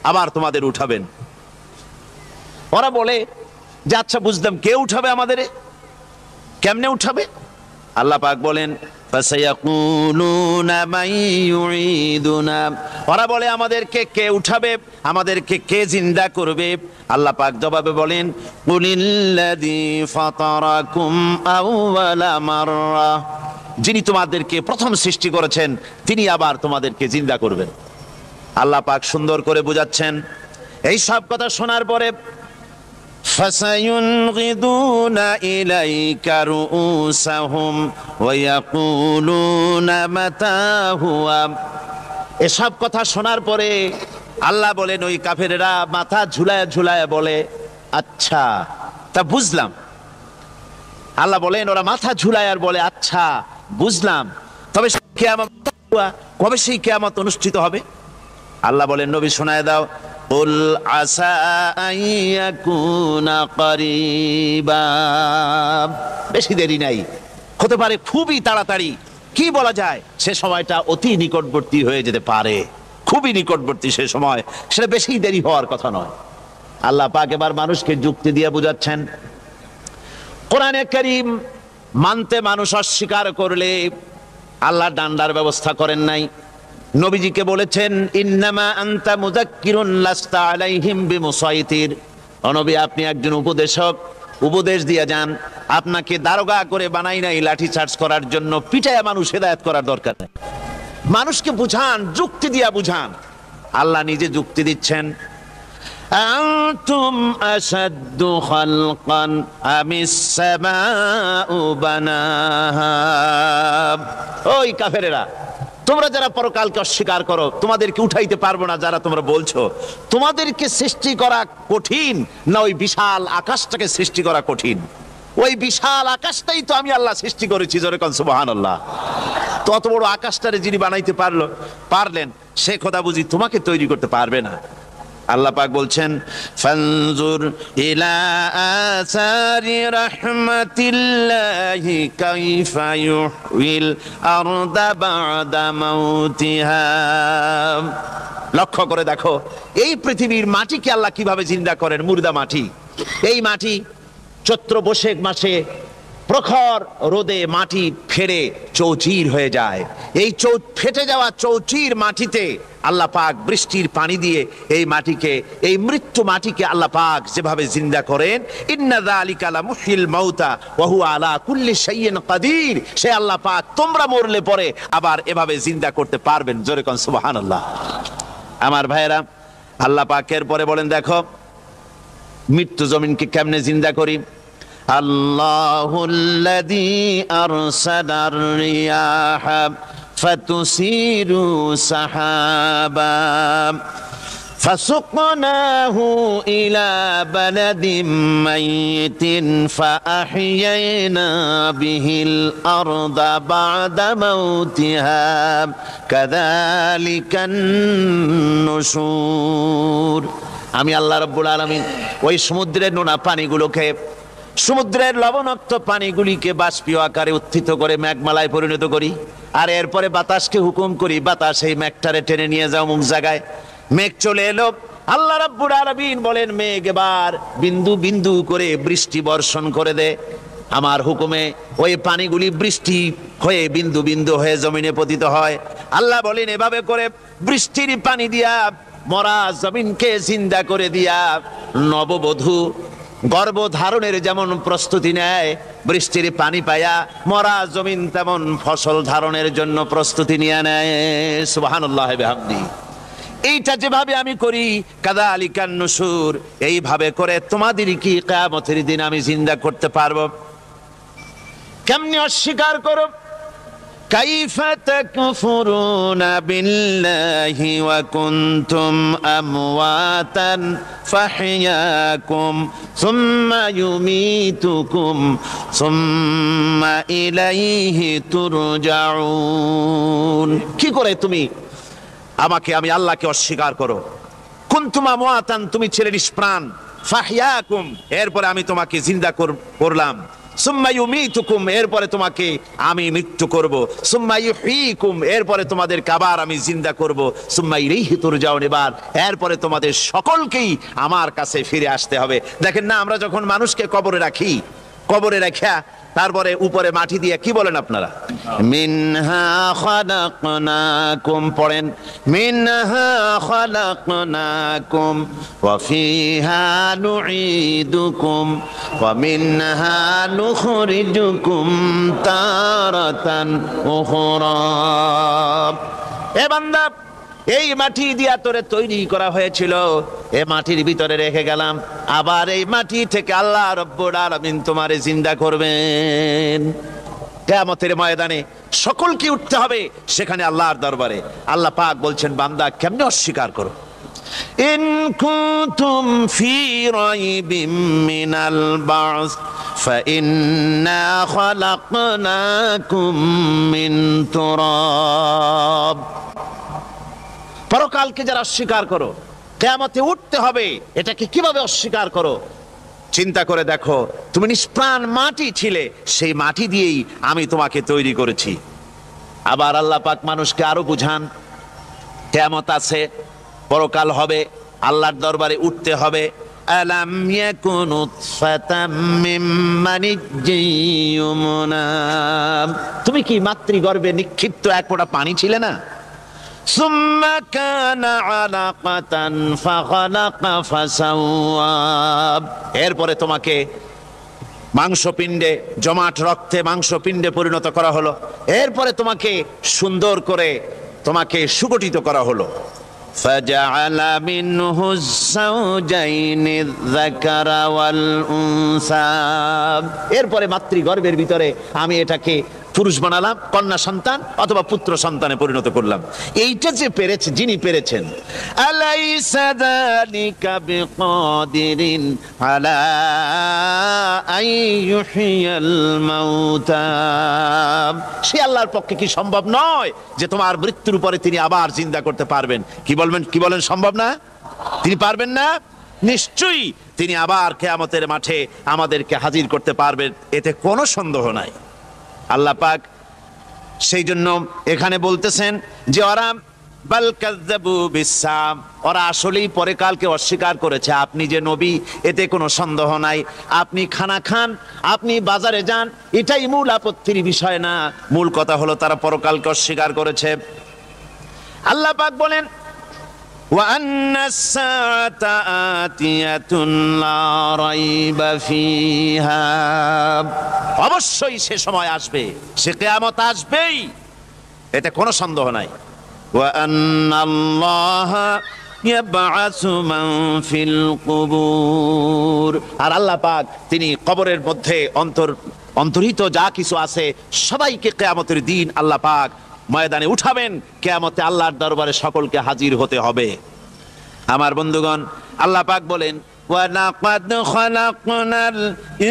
আবার তোমাদের উঠাবেন। ওরা বলে যে আচ্ছা বুঝলাম, কে উঠাবে আমাদের, কেমনে উঠাবে? আল্লাহ পাক বলেন ফাসায়াকুলুনা মান ইউঈদুনা, ওরা বলে আমাদেরকে কে উঠাবে, আমাদেরকে কে জিন্দা করবে? আল্লাহ পাক জবাবে বলেন কুলিল্লাযী ফাতারাকুম আউওয়ালা মাররা, যিনি তোমাদেরকে প্রথম সৃষ্টি করেছেন তিনি আবার তোমাদেরকে জিন্দা করবেন। আল্লাহ পাক সুন্দর করে বুঝাচ্ছেন। এই সব কথা শোনার পরে ফাসায়ুনগিদুনা ইলাইকা রুউসাহুম ওয়া ইয়াকুলুনা মাতা হুয়া, এসব কথা শোনার পরে আল্লাহ বলেন ওই কাফেরেরা মাথা ঝুলায় ঝুলায় বলে আচ্ছা তা বুঝলাম। আল্লাহ বলেন ওরা মাথা ঝুলায় আর বলে আচ্ছা বুঝলাম, তবে কিয়ামত কবে সেই কিয়ামত অনুষ্ঠিত হবে? আল্লাহ বলেন নবী শোনায় দাও কুল আসা আইয়াকুনা করিবা, বেশি দেরি নাই, হতে পারে খুবই তাড়াতাড়ি। কি বলা যায়, সে সময়টা অতি নিকটবর্তী হয়ে যেতে পারে, খুবই নিকটবর্তী সে সময়, সেটা বেশি দেরি হওয়ার কথা নয়। আল্লাহ পাক এবার মানুষকে যুক্তি দিয়ে বুঝাচ্ছেন। কোরআনে কারীম মানতে মানুষ অস্বীকার করলে আল্লাহ ডান্ডার ব্যবস্থা করেন নাই। নবীজিকে বলেছেন ইন্নামা আনতা মুযাক্কিরুন লাস্তা আলাইহিম বিমুসাইতির, ও নবী আপনি একজন উপদেশক, উপদেশ দিয়ে যান, আপনাকে দারোগা করে বানাই নাই লাঠি চার্জ করার জন্য, পিটায়া মানুষ হেদায়েত করার দরকার নেই। মানুষকে বুঝান, যুক্তি দিয়া বুঝান। আল্লাহ নিজে যুক্তি দিচ্ছেন আনতুম আশাদ্দু খালকান আমিস সামাউ বানাহা, ওই কাফেরেরা তোমরা যারা পরকালকে অস্বীকার করো, তোমাদেরকে উঠাইতে পারবো না যারা তোমরা বলছো, তোমাদেরকে সৃষ্টি করা কঠিন না ওই বিশাল আকাশটাকে সৃষ্টি করা কঠিন? ওই বিশাল আকাশটাই তো আমি আল্লাহ সৃষ্টি করেছি, জোরে কোন সুবহানাল্লাহ। তত বড় আকাশটারে যিনি বানাইতে পারলেন, সে কথা বুঝি তোমাকে তৈরি করতে পারবে না? আল্লাহ পাক বলছেন ফানজুর ইলা আসারি রাহমাতিল্লাহি কাইফা ইউহিল আরদা বাদা মাউতিহা, লক্ষ্য করে দেখো এই পৃথিবীর মাটিকে আল্লাহ কিভাবে জিন্দা করেন। মুর্দা মাটি, এই মাটি চৈত্র বৈশাখ মাসে প্রখর রোদে মাটি ফেটে চৌচির হয়ে যায়। এই ফেটে যাওয়া চৌচির মাটিতে আল্লাহ পাক বৃষ্টির পানি দিয়ে এই মাটিকে, এই মৃত্যু মাটিকে আল্লাহ পাক যেভাবে জিন্দা করেন, ইন্না যালিকা লামুহিল মাউতা ওয়া হুয়া আলা কুল্লি শাইইন কাদির, সে আল্লাহ পাক তোমরা মরলে পরে আবার এভাবে জিন্দা করতে পারবেন, জোরে কোন সুবহানাল্লাহ। আমার ভাইয়েরা, আল্লাহ পাকের পরে বলেন দেখো মৃত্যু জমিনকে কেমনে জিন্দা করি। আল্লাহুল্লাযী আরসালার রিয়াহা ফাতুসিরু সাহাবা ফাসুকনাহু ইলা বালাদিম মাইতিন ফাআহইয়ানা বিহিল আরদা বা'দা মাউতিহা কাযালিকান নুশুর। আমি আল্লাহ রাব্বুল আলামিন ওই সমুদ্রের নোনা পানিগুলোকে, সমুদ্রের লবণাক্ত পানিগুলিকে বাষ্পীয় আকারে উত্থিত করে মেঘমালায় পরিণত করি, আর এরপরে বাতাসকে হুকুম করি বাতাস এই মেঘটারে টেনে নিয়ে যাও মুখ জায়গায়। মেঘ চলে এলো, আল্লাহ রাব্বুল আলামিন বলেন মেঘ এবার বিন্দু বিন্দু করে বৃষ্টি বর্ষণ করে দে। আমার হুকুমে ওই পানিগুলি বৃষ্টি হয়ে বিন্দু বিন্দু হয়ে জমিনে পতিত হয়। আল্লাহ বলেন এভাবে করে বৃষ্টির পানি দিয়া মরা জমিনকে জিন্দা করে দিয়া নববধূ গর্ভধারণের যেমন প্রস্তুতি নেয়, বৃষ্টির পানি পায়া মরা জমিন তেমন ফসল ধারণের জন্য প্রস্তুতি নিয়ে নেয়। সুবহানাল্লাহ বিহামদি। এইটা যেভাবে আমি করি কাযালিকান নুশুর, এইভাবে করে তোমাদের কি কিয়ামতের দিন আমি জিন্দা করতে পারবো? কেমনে অস্বীকার করো? কাইফা তাকফুরুনা বিল্লাহি ওয়া কুনতুম আমওয়াতান ফাহইয়াকুম সুম্মা ইউমীতুকুম সুম্মা ইলাইহি তুরজাউন। কি করে তুমি আমাকে, আমি আল্লাহকে অস্বীকার করো? কুনতুম আমওয়াতান, তুমি ছিলে নিষ্প্রাণ, ফাহইয়াকুম, এরপরে আমি তোমাকে জিন্দা করলাম, সুম্মা ইউমীতুকুম, এরপরে তোমাকে আমি মৃত্যু করব, সুম্মা ইউহয়ীকুম, এরপরে তোমাদের আবার আমি জিন্দা করব, সুম্মা ইলাইহি তুরজাউন, এবার এরপরে তোমাদের সকলকেই আমার কাছে ফিরে আসতে হবে। দেখেন না, আমরা যখন মানুষকে কবরে রাখি, কবরে রাখা তারপরে উপরে মাটি দিয়ে কি বলেন আপনারা? মিনহা খালাকনাকুম, পড়েন মিনহা খালাকনাকুম ওয়া ফিহা নুঈদুকুম ওয়া মিনহা নুখরিজুকুম তারাতান উখরা। এ বান্দা, এই মাটি দিয়া তোরে তৈরি করা হয়েছিল, এ মাটির ভিতরে রেখে গেলাম, আবার এই মাটি থেকে আল্লাহ রব্বুল আলামিন তোমারে জিন্দা করবেন। কিয়ামতের ময়দানে সকলকে উঠতে হবে সেখানে আল্লাহর দরবারে। আল্লাহ পাক বলছেন, বান্দা কেমনে অস্বীকার করো? ইন কুনতুম ফি রাইবিম মিনাল বা'স ফাইন্না খালাকনাকুম মিন তুরাব। পরকালকে যারা অস্বীকার করো, কিয়ামতে উঠতে হবে, এটাকে কিভাবে অস্বীকার করো? চিন্তা করে দেখো, তুমি নিষ্প্রাণ মাটি ছিলে, সেই মাটি দিয়েই আমি তোমাকে তৈরি করেছি। আবার আল্লাহ পাক মানুষকে আরো বুঝান, কিয়ামত আছে, পরকাল হবে, আল্লাহর দরবারে উঠতে হবে। আলাম ইয়াকুন নুতফাতাম মিন মানিয়্যিন ইউমনা, তুমি কি মাতৃগর্ভে নিক্ষিপ্ত এক ফোঁটা পানি ছিলে না? সুম্মা কানা আলাকাতান ফাখালাকা ফাসাওয়া, এরপরে তোমাকে মাংসপিণ্ডে, জমাট রক্তে মাংসপিণ্ডে পরিণত করা হলো, এরপরে তোমাকে সুন্দর করে তোমাকে সুগঠিত করা হলো। ফাজআলা মিনহু যাওজাইনি যাকারা ওয়াল উনসা, এরপরে মাতৃগর্ভের ভিতরে আমি এটাকে পুরুষ বানালাম, কন্যা সন্তান অথবা পুত্র সন্তানে পরিণত করলাম। এইটা যে পেরেছে, যিনি পেরেছেন, আলাইসা যালিকা বিকাদিরিন আলা আইয়ুহিয়াল মাউতা, সে আল্লাহর পক্ষে কি সম্ভব নয় যে তোমার মৃত্যুর পরে তিনি আবার জিন্দা করতে পারবেন? কি বলবেন, কি বলেন, সম্ভব না? তিনি পারবেন না? নিশ্চয়ই তিনি আবার কিয়ামতের মাঠে আমাদেরকে হাজির করতে পারবেন, এতে কোনো সন্দেহ নাই। আল্লাহ পাক সেই জন্য এখানে বলতেছেন যে ওরা বাল কাযযাবু বিসসাম, ওরা আসলেই পরকালকে অস্বীকার করেছে। আপনি যে নবী, এতে কোনো সন্দেহ নাই। আপনি খানা খান, আপনি বাজারে যান, এটাই মূল আপত্তির বিষয় না। মূল কথা হলো তারা পরকালকে অস্বীকার করেছে। আল্লাহ পাক বলেন, ওয়া আন্নাস সাআতা আতিয়াতুন লা রাইবা ফিহা, অবশ্যই সে সময় আসবে, সে কিয়ামত আসবেই, এতে কোনো সন্দেহ নাই। ওয়া আন্নাল্লাহা ইয়াবআসু মান ফিল কুবুর, আর আল্লাহ পাক তিনি কবরের মধ্যে অন্তর্হিত যা কিছু আছে সবাইকে কিয়ামতের দিন আল্লাহ পাক ময়দানে উঠাবেন। কিয়ামতে আল্লাহর দরবারে সকলকে হাজির হতে হবে। আমার বন্ধুগণ, আল্লাহ পাক বলেন, ওয়ালাকাদ খালাকনাল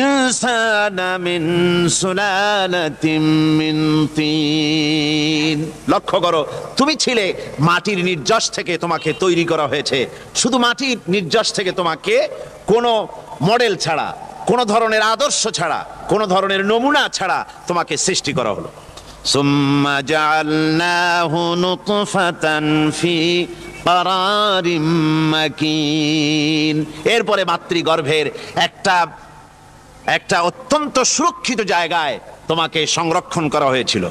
ইনসানা মিন সুলালাতিন মিন তিন, লক্ষ্য করো, তুমি ছিলে মাটির নির্যাস থেকে তোমাকে তৈরি করা হয়েছে। শুধু মাটির নির্যাস থেকে তোমাকে কোনো মডেল ছাড়া, কোনো ধরনের আদর্শ ছাড়া, কোনো ধরনের নমুনা ছাড়া তোমাকে সৃষ্টি করা হলো। সুম্মা জাআলনাহু নুতফাতান ফি কারারিম মাকিন, এরপরে মাতৃগর্ভের একটা অত্যন্ত সুরক্ষিত জায়গায় তোমাকে সংরক্ষণ করা হয়েছিল।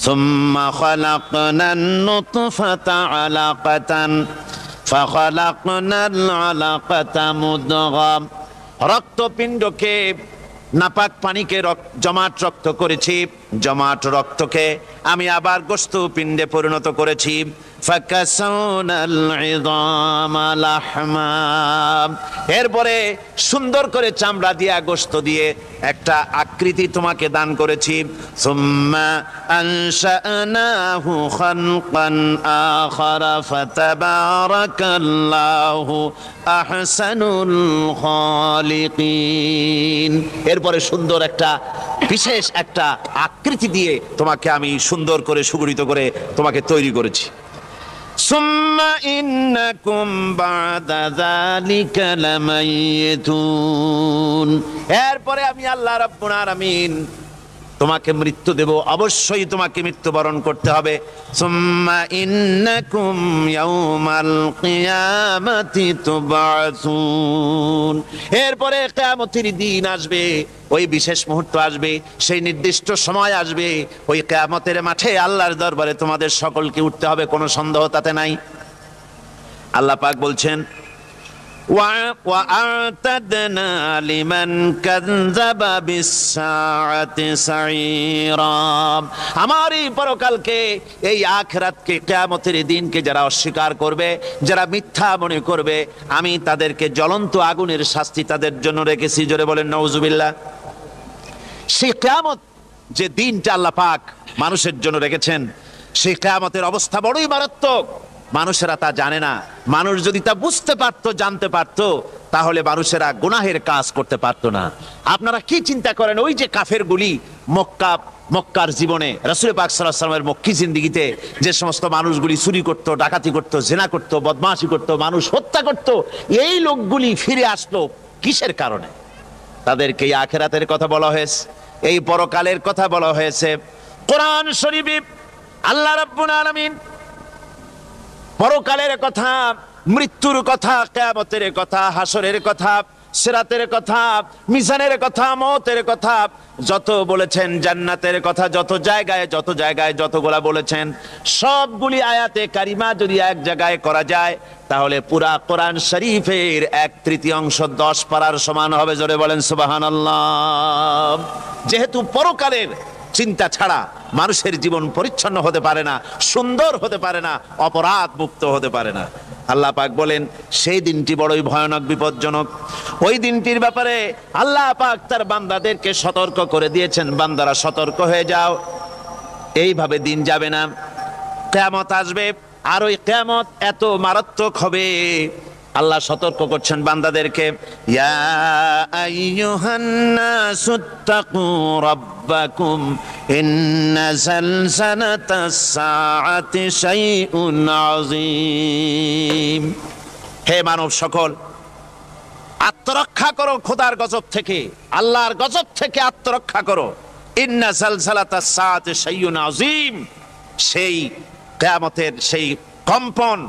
সুম্মা খালাকনান নুতফাতা আলাকাতান ফাখালাকনাল আলাকাতা মুদগা, রক্তপিণ্ডকে, নাপাক পানিকে জমাট রক্ত করেছি, জমাট রক্তকে আমি আবার গোশত পিণ্ডে পরিণত করেছি। ফাকাসাউনাল ইযামা লাহমা, এরপরে সুন্দর করে চামড়া দিয়া, গোশত দিয়ে একটা আকৃতি তোমাকে দান করেছি। সুম্মা আনশানাহু খালকান আখারা ফাতাবারাকাল্লাহু আহসানুল খালিকিন, এরপরে সুন্দর একটা বিশেষ একটা আকৃতি দিয়ে তোমাকে আমি সুন্দর করে সুগঠিত করে তোমাকে তৈরি করেছি। সুম্মা ইন্নাকুম বাদা যালিকা লামাইতুন, এরপরে আমি আল্লাহ রাব্বুল আলামিন তোমাকে মৃত্যু দেব, অবশ্যই তোমাকে মৃত্যুবরণ করতে হবে। সুম্মা ইন্নাকুম ইয়াউমাল কিয়ামাতি তুবআসুন, এরপরে কিয়ামতের দিন আসবে, ওই বিশেষ মুহূর্ত আসবে, সেই নির্দিষ্ট সময় আসবে, ওই কিয়ামতের মাঠে আল্লাহর দরবারে তোমাদের সকলকে উঠতে হবে, কোনো সন্দেহ তাতে নাই। আল্লাহ পাক বলছেন وَأَعْتَدْنَا لِمَنْ كَذَّبَ بِالسَّاعَةِ سَعِيرًا, আমার এই পরকালকে, এই আখিরাতকে, কিয়ামতের দিনকে যারা অস্বীকার করবে, যারা মিথ্যা মনে করবে, আমি তাদেরকে জ্বলন্ত আগুনের শাস্তি তাদের জন্য রেখেছি। জোরে বলেন নাউজুবিল্লাহ। সেই কিয়ামত যে দিনটা আল্লাহ পাক মানুষের জন্য রেখেছেন, সেই কিয়ামতের অবস্থা বড়ই মারাত্মক। মানুষেরা তা জানে না। মানুষ যদি তা বুঝতে পারতো, জানতে পারতো, তাহলে মানুষেরা গুনাহের কাজ করতে পারতো না। আপনারা কি চিন্তা করেন, ওই যে কাফেরগুলি মক্কার জীবনে, রাসূল পাক সাল্লাল্লাহু আলাইহি ওয়াসাল্লামের মক্কি জিন্দেগিতে যে সমস্ত মানুষগুলি চুরি করত, ডাকাতি করত, জিনা করত, বদমাশি করত, মানুষ হত্যা করত, এই লোকগুলি ফিরে আসলো কিসের কারণে? তাদেরকে এই আখিরাতের কথা বলা হয়েছে, এই পরকালের কথা বলা হয়েছে। কোরআন শরীফে আল্লাহ রাব্বুল আলামিন পরকালের কথা, মৃত্যুর কথা, কিয়ামতের কথা, হাসরের কথা, সিরাতের কথা, মিজানের কথা, মওতের কথা যত বলেছেন, জান্নাতের কথা যত জায়গায় যতগুলা বলেছেন, সবগুলি আয়াতে কারিমা যদি এক জায়গায় করা যায়, তাহলে পুরা কোরআন শরীফের 1/3 10 পারার সমান হবে। জোরে বলেন সুবহানাল্লাহ। যেহেতু পরকালের চিন্তা ছাড়া মানুষের জীবন পরিচ্ছন্ন হতে পারে না, সুন্দর হতে পারে না, অপরাধ মুক্ত হতে পারে না। আল্লাহ পাক বলেন সেই দিনটি বড়ই ভয়ানক, বিপজ্জনক। ওই দিনটির ব্যাপারে আল্লাহ পাক তার বান্দাদেরকে সতর্ক করে দিয়েছেন, বান্দারা সতর্ক হয়ে যাও, এইভাবে দিন যাবে না, কিয়ামত আসবে। আর ওই কিয়ামত এত মারাত্মক হবে, আল্লাহ সতর্ক করছেন বান্দাদেরকে, ইয়া আইয়ুহান নাসুত্তাকু রাব্বাকুম ইন্না যালজালাতাস সাআতি শাইউন আযীম। হে মানব সকল, আত্মরক্ষা করো খোদার গজব থেকে, আল্লাহর গজব থেকে আত্মরক্ষা করো। ইন্না যালজালাতাস সাআতি শাইউন আযীম, সেই কিয়ামতের সেই কম্পন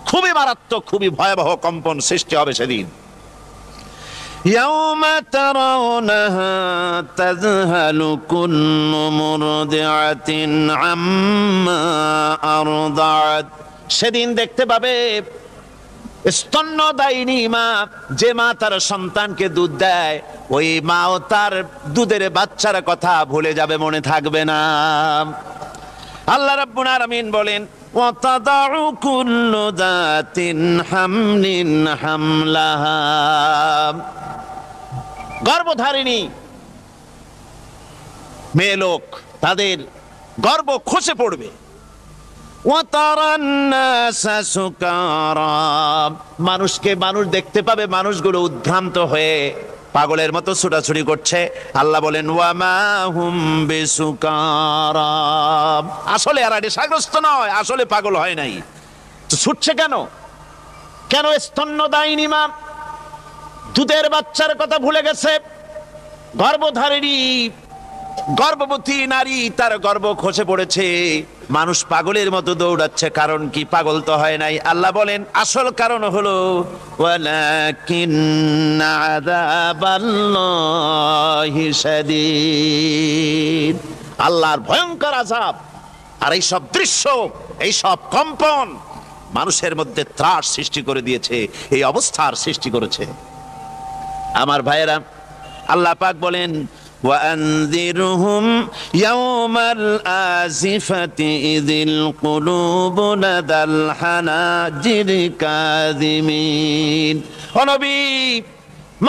খুবই মারাত্মক, খুবই ভয়াবহ কম্পন সৃষ্টি হবে সেদিন। ইয়াউমা তারাউনাহা তাযহালু কুল্লু মুরদিআতিন আম্মা আরদাআত, সেদিন দেখতে পাবে স্তন্যদায়িনী মা, যে মা তার সন্তানকে দুধ দেয়, ওই মাও তার দুধের বাচ্চার কথা ভুলে যাবে, মনে থাকবে না। আল্লাহ রাব্বুল আলামিন বলেন وَتَضَعُ كُلُّ ذَاتٍ حَمْلٍ حَمْلَهَا, গর্ভধারিণী মেয়ে লোক, তাদের গর্ভ খসে পড়বে। وَتَرَى النَّاسَ سُكَارَى, মানুষকে মানুষ দেখতে পাবে, মানুষগুলো উদ্ভ্রান্ত হয়ে পাগলের মতো ছুটাছুটি করছে। আল্লাহ বলেন ওয়ামা হুম বিসুকারা, আসলে এরা নেশাগ্রস্ত নয়, আসলে পাগল হয় নাই। তো ছুটছে কেন? কেন? স্তন্যদায়িনী মা দুধের বাচ্চার কথা ভুলে গেছে। গর্ভধারিণী গর্ভবতী নারী, তার গর্ভ খসে পড়েছে, মানুষ পাগলের মতো দৌড়াচ্ছে। কারণ কি? পাগল তো হয় নাই। আল্লাহ বলেন আসল কারণ হলো ওয়ালাকিন্না আযাবাল্লাহি শাদীদ, আল্লাহর ভয়ঙ্কর আযাব। আর এই সব দৃশ্য, এই সব কম্পন মানুষের মধ্যে ত্রাস সৃষ্টি করে দিয়েছে, এই অবস্থার সৃষ্টি করেছে। আমার ভাইয়েরা, আল্লাহ পাক বলেন وأنذرهم يوم الآزفة إذ القلوب لدى الحناجر كاظمين, ও নবী,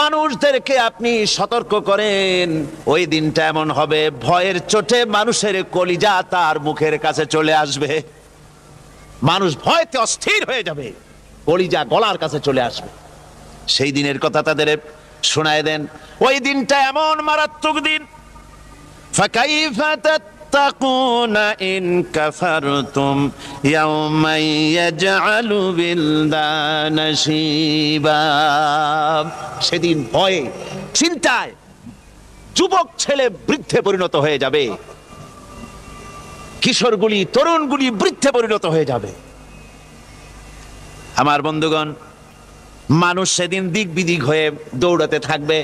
মানুষদেরকে আপনি সতর্ক করেন, ওই দিনটা এমন হবে, ভয়ের চোটে মানুষের কলিজা তার মুখের কাছে চলে আসবে। মানুষ ভয়তে অস্থির হয়ে যাবে, কলিজা গলার কাছে চলে আসবে। সেই দিনের কথা তাদের শোনায় দেন। ওই দিনটা এমন মারাত্মক দিন, ফাকাইফা تتقون إن كفرتم يوما يجعل الولدان شيبا। সেদিন ভয়ে চিন্তায় যুবক ছেলে বৃদ্ধে পরিণত হয়ে যাবে, কিশোরগুলি তরুণগুলি বৃদ্ধে পরিণত হয়ে যাবে। আমার বন্ধুগণ, মানুষ সেদিন দিক বিদিক হয়ে দৌড়াতে থাকবে,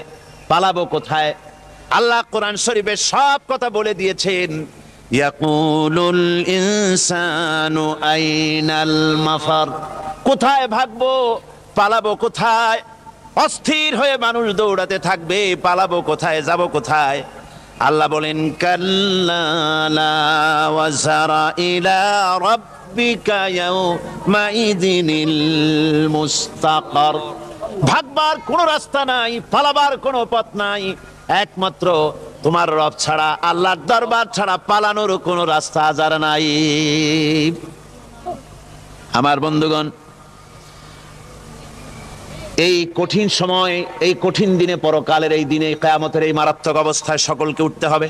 পালাবো কোথায়? আল্লাহ কোরআন শরীফে সব কথা বলে দিয়েছেন। ইয়াকুলুল ইনসানু আইনাল মাফার, কোথায় ভাগবো, পালাবো কোথায়? অস্থির হয়ে মানুষ দৌড়াতে থাকবে, পালাবো কোথায়, যাব কোথায়? আল্লাহ বলেন কাল্লা লা ওয়াজারা ইলা রাব্বিকা ইয়াউমাইযিনিল মুস্তাকার। ভাগবার কোনো রাস্তা নাই, পালাবার কোনো পথ নাই, একমাত্র তোমার রব ছাড়া, আল্লাহর দরবার ছাড়া পালানোর কোনো রাস্তা আজার নাই। আমার বন্ধুগণ, এই কঠিন সময়, এই কঠিন দিনে, পরকালের এই দিনে, কিয়ামতের এই মারাত্মক অবস্থায় সকলকে উঠতে হবে।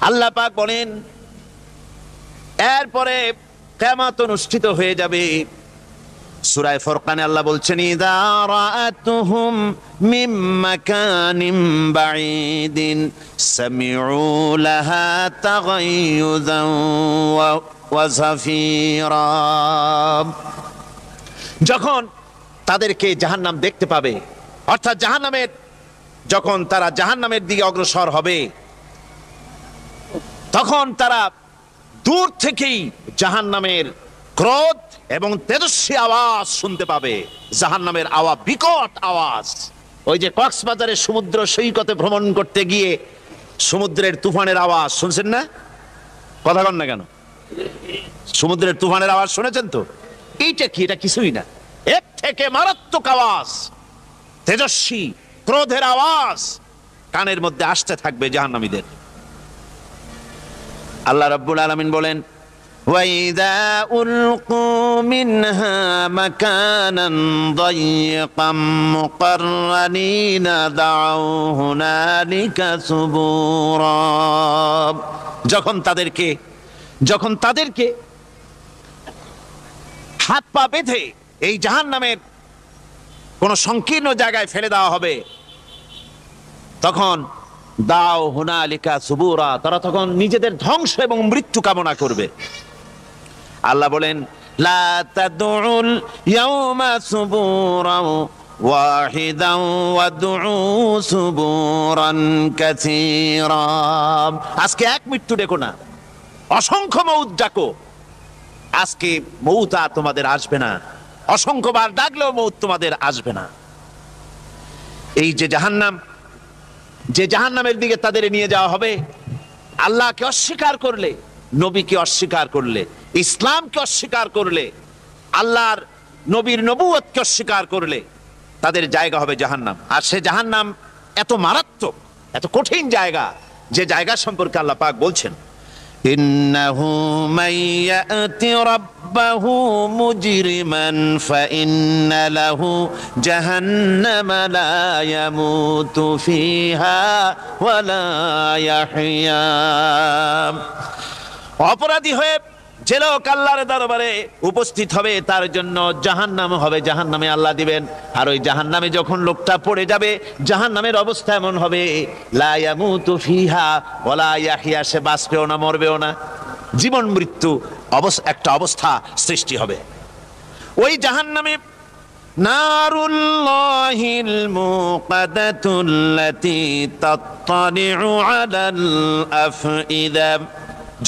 আল্লাহ পাক বলেন এরপরে কিয়ামত অনুষ্ঠিত হয়ে যাবে। সূরা ফুরকানে আল্লাহ বলছেন ইযা রাআতুহুম মিন মাকানিন বাঈদিন সামিউ লাহা তাগায়ুযান ওয়া যাফীরা। যখন তাদেরকে জাহান্নাম দেখতে পাবে, অর্থাৎ জাহান্নামের, যখন তারা জাহান্নামের দিকে অগ্রসর হবে, তখন তারা দূর থেকেই জাহান্নামের ক্রোধ এবং তেজস্বী আওয়াজ শুনতে পাবে। জাহান্নামের আওয়াজ, বিকট আওয়াজ। ওই যে কক্সবাজারের সমুদ্র সৈকতে ভ্রমণ করতে গিয়ে সমুদ্রের তুফানের আওয়াজ শুনছেন না? কথা বলেন না কেন? সমুদ্রের তুফানের আওয়াজ শুনেছেন তো? এইটা কি? এটা কিছুই না, এর থেকে মারাত্মক আওয়াজ, তেজস্বী ক্রোধের আওয়াজ কানের মধ্যে আসতে থাকবে জাহান্নামীদের। আল্লাহ রাব্বুল আলামিন বলেন وَإِذَا أُلْقُوا مِنْهَا مَكَانًا ضَيِّقًا مُقَرَّنِينَ دَعَوْا هُنَالِكَ ثُبُورًا। যখন তাদেরকে হাত পা বেঁধে এই জাহান্নামের কোন সংকীর্ণ জায়গায় ফেলে দেওয়া হবে, তখন দাও হুনালিকা সুবুরা, তারা তখন নিজেদের ধ্বংস এবং মৃত্যু কামনা করবে। আল্লাহ বলেন লা তাদউল ইয়াউমা সুবুরান ওয়াহিদান ওয়াদউ সুবুরান কাসীরা। আজকে এক মৃত্যু ডেকো না, অসংখ্য মউত ডাকো। আজকে মউত আর তোমাদের আসবে না, অসংখ্যবার ডাকলেও মউত তোমাদের আসবে না। এই যে জাহান্নাম, যে জাহান্নামের দিকে তাদের নিয়ে যাওয়া হবে, আল্লাহকে অস্বীকার করলে, নবীকে অস্বীকার করলে, ইসলামকে অস্বীকার করলে, আল্লাহর নবীর নবুয়তকে অস্বীকার করলে তাদের জায়গা হবে জাহান্নাম। আর সে জাহান্নাম এত মারাত্মক, এত কঠিন জায়গা, যে জায়গা সম্পর্কে আল্লাহ পাক বলছেন ইন্নাহু মাইয়াতি রাব্বাহু মুজরিমান ফাইন্না লাহু জাহান্নামা লা ইয়ামুতু ফিহা ওয়া লা ইয়াহইয়া। অপরাধী হয়ে যে লোক আল্লাহর দরবারে উপস্থিত হবে, তার জন্য জাহান্নাম হবে, জাহান্নামে আল্লাহ দিবেন। আর ওই জাহান্নামে যখন লোকটা পড়ে যাবে, জাহান্নামের অবস্থা এমন হবে লা ইয়ামুতু ফিহা ওয়া লা ইয়াহইয়া, সে বাঁচবেও না, মরবেও না, জীবন মৃত্যু একটা অবস্থা সৃষ্টি হবে। ওই জাহান্নামে নারুল্লাহিল মুকাদাতুল্লাতী তাত্তালিউ আলাল আফইদা,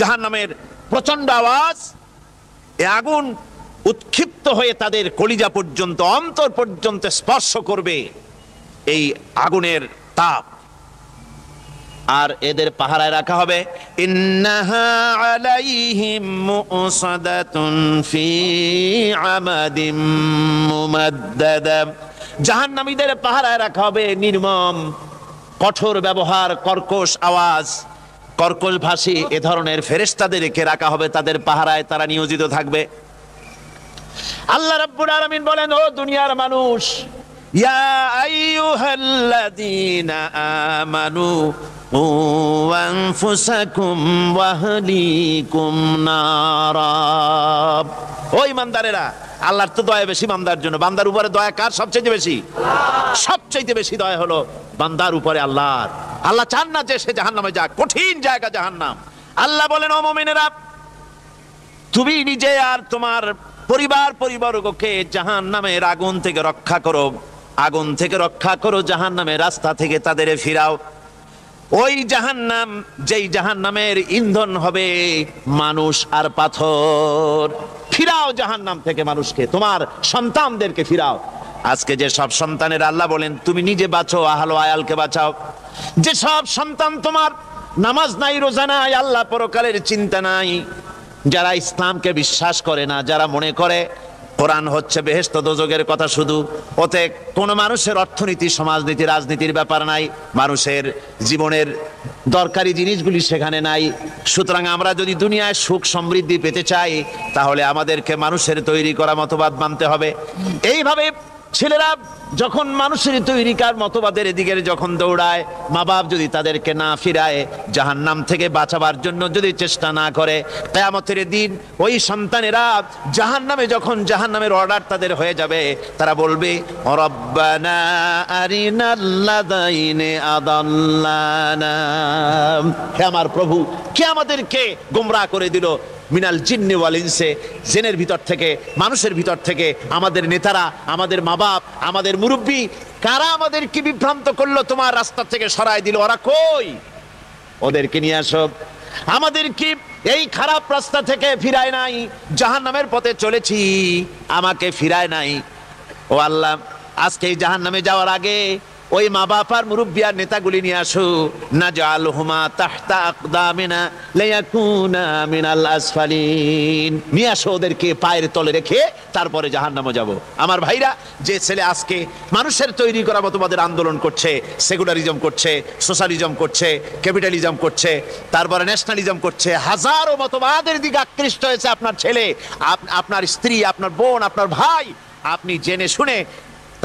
জাহান্নামের প্রচন্ড আওয়াজ, এ আগুন উৎক্ষিপ্ত হয়ে তাদের কলিজা পর্যন্ত, অন্তর পর্যন্ত স্পর্শ করবে এই আগুনের তাপ। আর এদের পাহারায় রাখা হবে ইন্নাহা আলাইহিম মুসাদাতুন ফি আমাদিম মুমাদ্দাদা, জাহান্নামীদের পাহারায় রাখা হবে নির্মম, কঠোর ব্যবহার, কর্কশ আওয়াজ, কর্কশ ভাষী এ ধরনের ফেরেশতাদেরকে রাখা হবে তাদের পাহারায়, তারা নিয়োজিত থাকবে। আল্লাহ রাব্বুল আলামিন বলেন, ও দুনিয়ার মানুষ, ইয়া আইয়ুহাল্লাযীনা আমানু কু আনফুসাকুম ওয়া আহলিকুম নারা। ও ঈমানদারেরা, আল্লাহর তো দয়া বেশি বান্দার জন্য। বান্দার উপরে দয়া কার সবচেয়ে বেশি? সবচেয়ে বেশি দয়া হলো বান্দার উপরে আল্লাহর। আল্লাহ চান না যে সে জাহান্নামে যাক, কঠিন জায়গা জাহান্নাম। আল্লাহ বলেন, ও মুমিনেরা, তুমি নিজে আর তোমার পরিবারবর্গকে জাহান্নামের আগুন থেকে রক্ষা করো, আগুন থেকে রক্ষা করো, জাহান্নামের রাস্তা থেকে তাদের ফিরাও। ওই জাহান্নাম, যেই জাহান্নামের ইন্ধন হবে মানুষ আর পাথর। ফিরাও জাহান্নাম থেকে মানুষকে, তোমার সন্তানদেরকে ফিরাও। আজকে যে সব সন্তানের আল্লাহ বলেন তুমি নিজে বাঁচো, আহলো আয়ালকে বাঁচাও। যে সব সন্তান তোমার নামাজ নাই, রোজা নাই, আল্লাহ পরকালের চিন্তা নাই, যারা ইসলামকে বিশ্বাস করে না, যারা মনে করে কোরআন হচ্ছে বেহেশত দোজখের কথা শুধু, ওতে কোনো মানুষের অর্থনীতি, সমাজনীতি, রাজনীতির ব্যাপার নাই, মানুষের জীবনের দরকারি জিনিসগুলি সেখানে নাই। সুতরাং আমরা যদি দুনিয়ায় সুখ সমৃদ্ধি পেতে চাই, তাহলে আমাদেরকে মানুষের তৈরি করা মতবাদ মানতে হবে। এইভাবে ছেলেরা যখন মানুষের তৈরিকার মতবাদের এদিকে যখন দৌড়ায়, মা বাপ যদি তাদেরকে না ফিরায়, জাহান্নাম থেকে বাঁচাবার জন্য যদি চেষ্টা না করে, কিয়ামতের দিন ওই সন্তানেরা জাহান্নামে, যখন জাহান্নামের অর্ডার তাদের হয়ে যাবে, তারা বলবে, রব্বানা আরিনাল্লাযাইনি আদাল্লানা, হে আমার প্রভু, কে আমাদেরকে গোমরাহ করে দিল, মিনাল জিন্নি ওয়াল ইনসে, জিনের ভিতর থেকে, মানুষের ভিতর থেকে, আমাদের নেতারা, আমাদের মা বাপ, আমাদের মুরব্বী, কারা আমাদেরকে বিভ্রান্ত করলো, তোমার রাস্তা থেকে সরায় দিল, ওরা কই? ওদেরকে নিয়ে আসো। আমাদেরকে এই খারাপ রাস্তা থেকে ফিরায় নাই, জাহান্নামের পথে চলেছি, আমাকে ফিরায় নাই। ও আল্লাহ, আজকে এই জাহান্নামে যাওয়ার আগে ওই মা বাপ আর মুরব্বী আর নেতাগুলি নিয়ে আসো। নাজআলহুমা তাহতা আকদামিনা লিয়াকুনা মিনাল আসফালিন, নিয়ে আসো ওদেরকে পায়ের তলে রেখে, তারপরে জাহান্নামে যাব। আমার ভাইরা, যে ছেলে আজকে মানুষের তৈরি করা মতবাদের আন্দোলন করছে, সেকুলারিজম করছে, সোশ্যালিজম করছে, ক্যাপিটালিজম করছে, তারপরে ন্যাশনালিজম করছে, হাজারো মতবাদের দিকে আকৃষ্ট হয়েছে আপনার ছেলে, আপনার স্ত্রী, আপনার বোন, আপনার ভাই, আপনি জেনে শুনে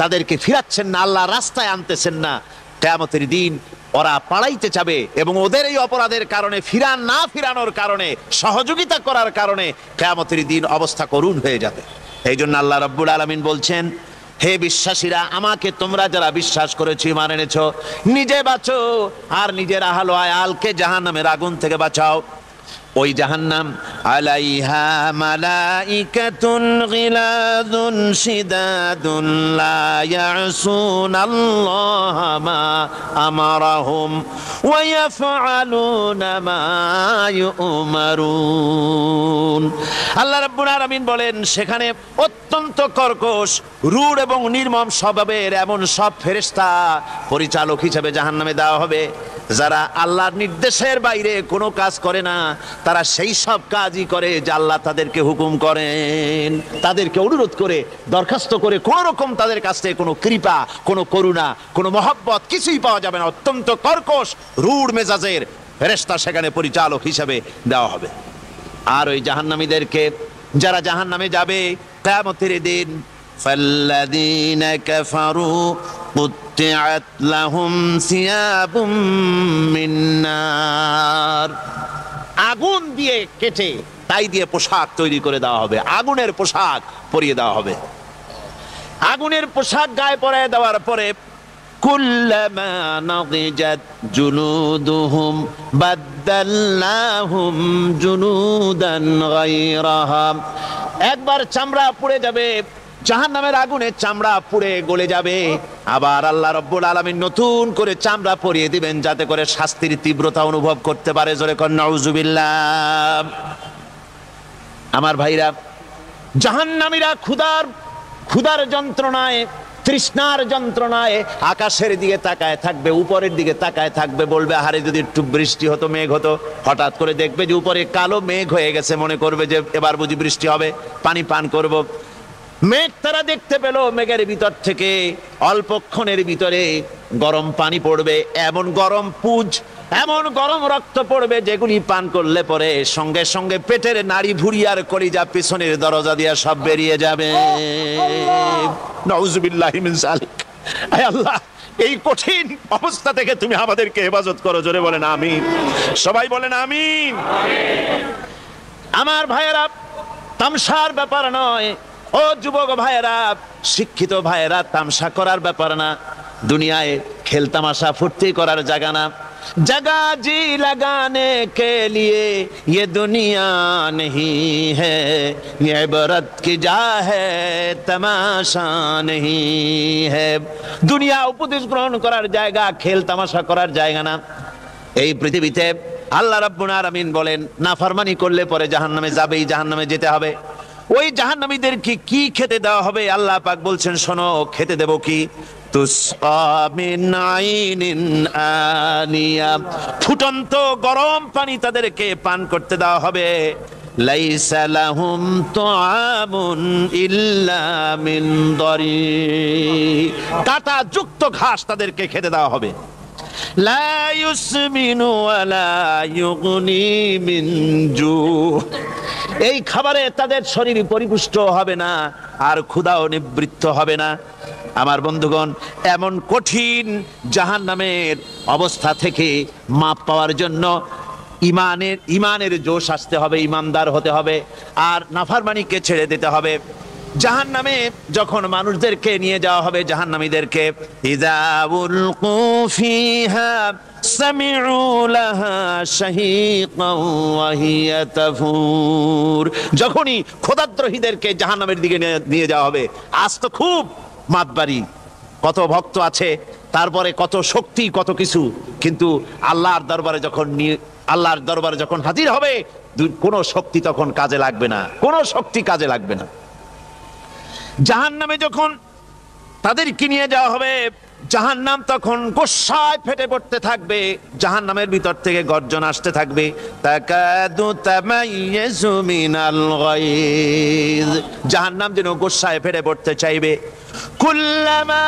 তাদেরকে ফিরাচ্ছেন না, আল্লাহ রাস্তায় আনতেছেন না। কিয়ামতের দিন ওরা পালাইতে যাবে, এবং ওদের এই অপরাধের কারণে, ফিরানোর কারণে, সহযোগিতা করার কারণে কিয়ামতের দিন অবস্থা করুণ হয়ে যাবে। এই জন্য আল্লাহ রাব্বুল আলামিন বলছেন, হে বিশ্বাসীরা, আমাকে তোমরা যারা বিশ্বাস করেছো, ঈমান এনেছো, নিজে বাঁচো আর নিজের আহলো আয়ালকে জাহান্নামের আগুন থেকে বাঁচাও। ওই জাহান্নাম আলাইহা মালাইকাতুন গিলাযুন শিদাদুন লা ইয়াসুনাল্লাহা মা আমারাহুম ওয়া ইয়াফআলুনা মা ইউমারুন। আল্লাহ রাব্বুল আলামিন বলেন, সেখানে অত্যন্ত কর্কশ, রূঢ় এবং নির্মম স্বভাবের এমন সব ফেরেশতা পরিচালক হিসেবে জাহান্নামে দেওয়া হবে, যারা আল্লাহর নির্দেশের বাইরে কোনো কাজ করে না, তারা সেই সব কাজই করে যা আল্লাহ তাদেরকে হুকুম করেন। তাদেরকে অনুরোধ করে, দরখাস্ত করে কোন রকম তাদের কাছ থেকে কোনো কৃপা, কোনো করুণা, কোনো মহব্বত কিছুই পাওয়া যাবে না। অত্যন্ত কর্কশ, রূঢ় মেজাজের ফেরেশতা সেখানে পরিচালক হিসেবে দেওয়া হবে। আর ওই জাহান্নামীদেরকে, যারা জাহান্নামে যাবে কিয়ামতের দিন, ফাল্লাযীনা কাফারু কুত্তিআত লাহুম সিয়াবুম মিন নার, আগুন দিয়ে কেটে তাই দিয়ে পোশাক তৈরি করে দেওয়া হবে, আগুনের পোশাক পরিয়ে দেওয়া হবে। আগুনের পোশাক গায়ে পরিয়ে দেওয়ার পরে, কুল্লামা নাদিজাত জুলুদুহুম বাদদালনাহুম জুলুদান গায়রাহা, একবার চামড়া পুড়ে যাবে, জাহান্নামের আগুনে চামড়া পুড়ে গলে যাবে, আবার আল্লাহ রাব্বুল আলামিন নতুন করে চামড়া পরিয়ে দিবেন, যাতে করে শাস্তির তীব্রতা অনুভব করতে পারে। জোরে কর নাউযুবিল্লাহ। আমার ভাইরা, জাহান্নামীরা ক্ষুধার যন্ত্রণায়, তৃষ্ণার যন্ত্রণায় আকাশের দিকে তাকায় থাকবে, উপরের দিকে তাকায় থাকবে, বলবে, আরে যদি একটু বৃষ্টি হতো, মেঘ হতো। হঠাৎ করে দেখবে যে উপরে কালো মেঘ হয়ে গেছে, মনে করবে যে এবার বুঝি বৃষ্টি হবে, পানি পান করব। মেঘ তারা দেখতে পেল, মেঘের ভিতর থেকে অল্পক্ষণের ভিতরে গরম পানি পড়বে, এমন গরম পুজ, এমন গরম রক্ত পড়বে, যেগুলি পান করলে পরে সঙ্গে সঙ্গে পেটের নাড়ি ভুঁড়ি আর কলিজা পিছনের দরজা দিয়ে সব বেরিয়ে যাবে। নাউযুবিল্লাহি মিন যালিক। আয় আল্লাহ, এই কঠিন অবস্থা থেকে তুমি আমাদেরকে হেফাজত করো। জোরে বলেন আমিন। সবাই বলেন আমিন। আমার ভাইয়েরা, তামসার ব্যাপার নয়। ও যুবক ভাইয়েরা, শিক্ষিত ভাইয়েরা, তামসা করার ব্যাপার না। দুনিয়ায় খেল তামাশা ফুর্তি করার জায়গা না। जगह जी लगाने के लिए ये दुनिया नहीं है, ये इबरत की जा है, तमाशा नहीं है। দুনিয়া উপদেশ গ্রহণ করার জায়গা, খেল তামাশা করার জায়গা না। এই পৃথিবীতে আল্লাহ রাব্বুল আলামিন বলেন, নাফরমানি করলে পরে জাহান্নামে যাবেই, জাহান্নামে যেতে হবে। ওই জাহান্নামীদেরকে কি খেতে দেওয়া হবে? আল্লাহ পাক বলছেন, শোনো, খেতে দেব কি? তুসকা মিন আইনিন আনিয়া, ফুটন্ত গরম পানি তাদেরকে পান করতে দেওয়া হবে। লাইসা লাহুম তুআমুন ইল্লা মিন দরি, কাঁটা যুক্ত ঘাস তাদেরকে খেতে দেওয়া হবে। লা ইউসমিনু ওয়ালা ইউগনি মিন জু, এই খাবারে তাদের শরীর পরিপুষ্ট হবে না, আর ক্ষুধাও নিবৃত্ত হবে না। আমার বন্ধুগণ, এমন কঠিন জাহান্নামের অবস্থা থেকে মাপ পাওয়ার জন্য ইমানের জোশ আসতে হবে, ইমানদার হতে হবে, আর নাফরমানিকে ছেড়ে দিতে হবে। জাহান্নামে যখন মানুষদেরকে নিয়ে যাওয়া হবে, জাহান্নামীদেরকে, ইযা উলকু ফিহা সামিউ লাহা শাহীকান ওয়া হিয়া তাফুর, যখনই খোদাদ্রোহীদেরকে জাহান্নামের দিকে নিয়ে যাওয়া হবে, আজ তো খুব মাতবাড়ি, কত ভক্ত আছে, তারপরে কত শক্তি, কত কিছু, কিন্তু আল্লাহর দরবারে যখন হাজির হবে, কোনো শক্তি তখন কাজে লাগবে না, কোনো শক্তি কাজে লাগবে না। জাহান্নামে যখন তাদেরকে নিয়ে যাওয়া হবে, জাহান্নাম তখন গোসায় ফেটে পড়তে থাকবে, জাহান্নামের ভিতর থেকে গর্জন আসতে থাকবে, তাকাদু তামাইয়াজু মিনাল গায়জ, জাহান্নাম যেন গোসায় ফেটে পড়তে চাইবে। কুল্লামা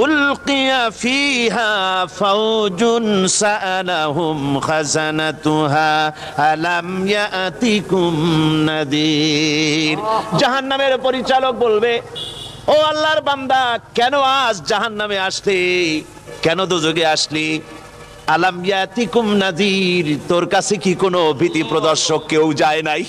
উলকিয়া ফিহা ফাওজুন সাআলাহুম খাজানাতুহা আলাম ইয়াতিকুম নাদির, জাহান্নামের পরিচালক বলবে, ও আল্লাহর বান্দা, কেন আজ জাহান্নামে আসলি, কেন দোজখে আসলি? আলাম ইয়াতিকুম নাদির, তোর কাছে কি কোনো ভীতি প্রদর্শক কেউ যায় নাই?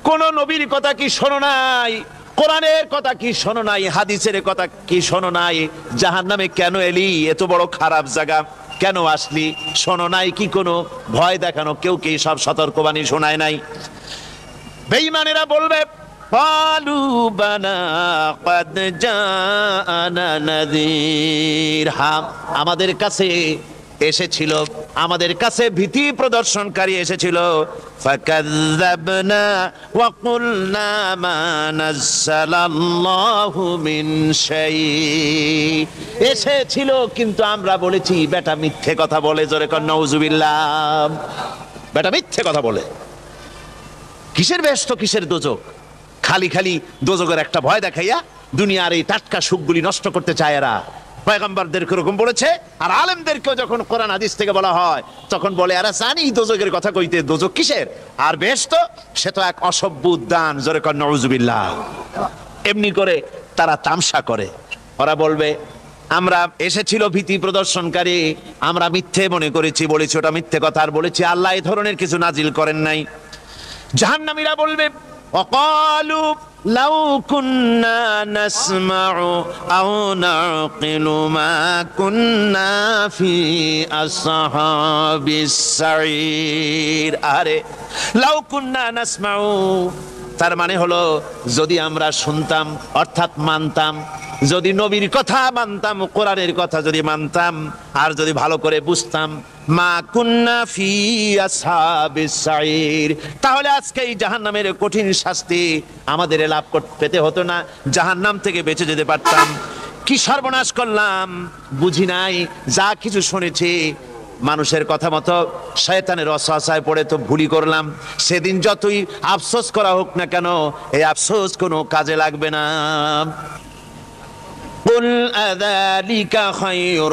কোন নবীর কথা কি শোনো নাই? কোরআনের কথা কি শোনো নাই? হাদিসের কথা কি শোনো নাই? জাহান্নামে কেন এলি? এত বড় খারাপ জায়গা কেন আসলি? শোনো নাই কি? কোনো ভয় দেখানো কেউ কি সব সতর্কবাণী শোনায় নাই? বেঈমানেরা বলবে, ক্বালু বালা ক্বাদ জাআনা নাযীর, হ্যাঁ, আমাদের কাছে এসেছিল, আমাদের কাছে ভীতি প্রদর্শনকারী এসেছিল। ফাকাযযাবনা ওয়া কুলনা মা নাযালাল্লাহু মিন শাই, এসেছিল কিন্তু আমরা বলেছি বেটা মিথ্যে কথা বলে। জোরে কর নাউযুবিল্লাহ। বেটা মিথ্যে কথা বলে। কিসের ব্যস্ত, কিসের দোজখ? খালি খালি দোজখের একটা ভয় দেখাইয়া দুনিয়ার এই টাটকা সুখগুলি নষ্ট করতে চায় এরা। পয়গম্বরদেরকে এরকম বলেছে, আর আলেমদেরকেও যখন কোরআন হাদিস থেকে বলা হয় তখন বলে, আরে জানি দোজখের কথা কইতে, দোজখ কিসের? আর বেহেশত সে তো এক অসভ্য উদ্যান। জোরে কর নাউযুবিল্লাহ। এমনি করে তারা তামসা করে। ওরা বলবে, আমরা এসেছিল ভীতি প্রদর্শনকারী, আমরা মিথ্যে মনে করেছি, বলেছি ওটা মিথ্যে কথা, আর বলেছি আল্লাহ এই ধরনের কিছু নাজিল করেন নাই। জাহান্নামীরা বলবে, ওয়াকালু লাউ কুন্না নাসমাউ আও নাকিলু মা কুন্না ফি আসহাবিস সাঈর, আরে লাউ কুন্না নাসমাউ, তার মানে হলো যদি আমরা শুনতাম, অর্থাৎ মানতাম, যদি নবীর কথা মানতাম, কোরআনের কথা যদি মানতাম, আর যদি ভালো করে বুঝতাম, মা কুন্না ফি আসহাবিস সাঈর, তাহলে আজকে এই জাহান্নামের কঠিন শাস্তি আমাদের লাভ পেতে হতো না, জাহান্নাম থেকে বেঁচে যেতে পারতাম। কি সর্বনাশ করলাম, বুঝি নাই, যা কিছু শুনেছি মানুষের কথা মতো শয়তানের ওয়াসওয়াসায় পড়ে তো ভুলই করলাম। সেদিন যতই আফসোস করা হোক না কেন, এই আফসোস কোনো কাজে লাগবে না। قل أذلك خير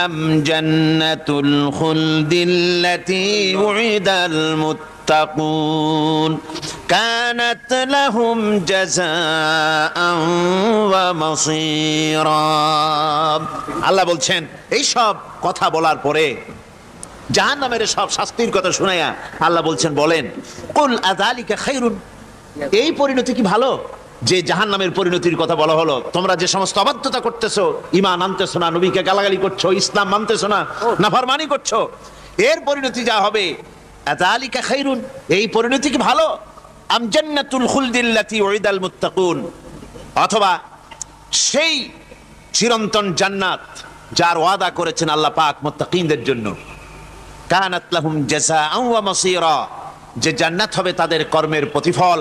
أم جنة الخلد التي وعد المتقون কানাত লাহুম জাযাআন ওয়া মাসীরা। আল্লাহ বলছেন এই সব কথা বলার পরে, জাহান্নামের সব শাস্তির কথা শুনাইয়া আল্লাহ বলছেন, বলেন কুল আযালিকা খায়রুন, এই পরিণতি কি ভালো যে জাহান্নামের পরিণতির কথা বলা হলো? তোমরা যে সমস্ত অবাধ্যতা করতেছো, ঈমান আনতেছো না, নবীকে গালাগালি করছো, ইসলাম মানতেছো না, নাফরমানি করছো, এর পরিণতি যা হবে, আযালিকা খায়রুন, এই পরিণতি কি ভালো? আম জান্নাতুল খুলদিল্লাতী উইদাল মুত্তাকুন, অথবা সেই চিরন্তন জান্নাত যার ওয়াদা করেছেন আল্লাহ পাক মুত্তাকিনদের জন্য। কানাত লাহুম জাযাআন ওয়া মাসীরা, যে জান্নাত হবে তাদের কর্মের প্রতিফল,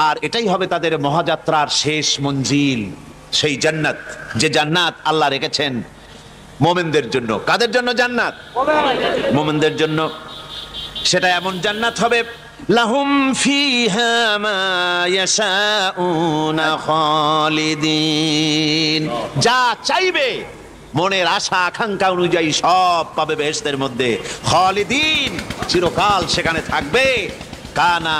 আর এটাই হবে তাদের মহাযাত্রার শেষ মঞ্জিল। সেই জান্নাত, যে জান্নাত আল্লাহ রেখেছেন মুমিনদের জন্য। কাদের জন্য জান্নাত? মুমিনদের জন্য। সেটা এমন জান্নাত হবে, লাহুম ফিহা মা ইয়াশাউনা খালিদিন, যা চাইবে মনের আশা আকাঙ্ক্ষা অনুযায়ী সব পাবে বেহেশতের মধ্যে। খালিদিন, চিরকাল সেখানে থাকবে। কানা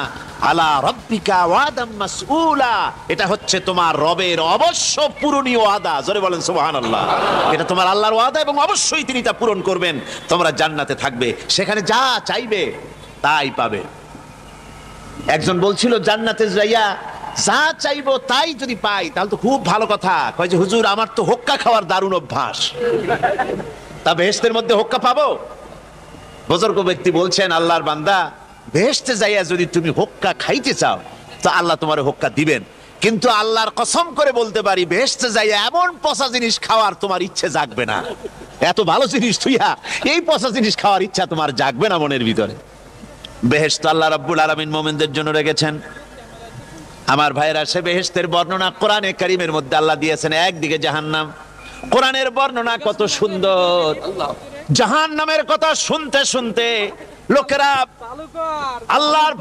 আলা রাব্বিকা ওয়াদাম মাসউলা, এটা হচ্ছে তোমার রবের অবশ্য পূরণীয় ওয়াদা। জোরে বলেন সুবহানাল্লাহ। এটা তোমার আল্লাহর ওয়াদা এবং অবশ্যই তিনি তা পূরণ করবেন। তোমরা জান্নাতে থাকবে, সেখানে যা চাইবে তাই পাবে। একজন বলছিল জান্নাতে যাইয়া যা চাইবো তাই যদি পাই তাহলে তো খুব ভালো কথা। কয় যে হুজুর, আমার তো হোক্কা খাওয়ার দারুণ অভ্যাস, তা বেহেশতের মধ্যে হোক্কা পাবো? বুজুর্গ ব্যক্তি বলছেন, আল্লাহর বান্দা, বেহেশতে যাইয়া যদি তুমি হোক্কা খাইতে চাও তো আল্লাহ তোমার হোক্কা দিবেন, কিন্তু আল্লাহর কসম করে বলতে পারি বেহেশতে যাইয়া এমন পচা জিনিস খাওয়ার তোমার ইচ্ছে জাগবে না। এত ভালো জিনিস থুইয়া এই পচা জিনিস খাওয়ার ইচ্ছা তোমার জাগবে না মনের ভিতরে। বেহেশত আল্লাহ রাব্বুল আলামিন মুমিনদের জন্য রেখেছেন। আমার ভাইরা, সে বেহেশতের বর্ণনা কোরআনে কারীমের মধ্যে আল্লাহ দিয়েছেন। একদিকে জাহান্নাম, কোরআনের বর্ণনা কত সুন্দর। জাহান্নামের কথা শুনতে শুনতে লোকেরা আল্লাহর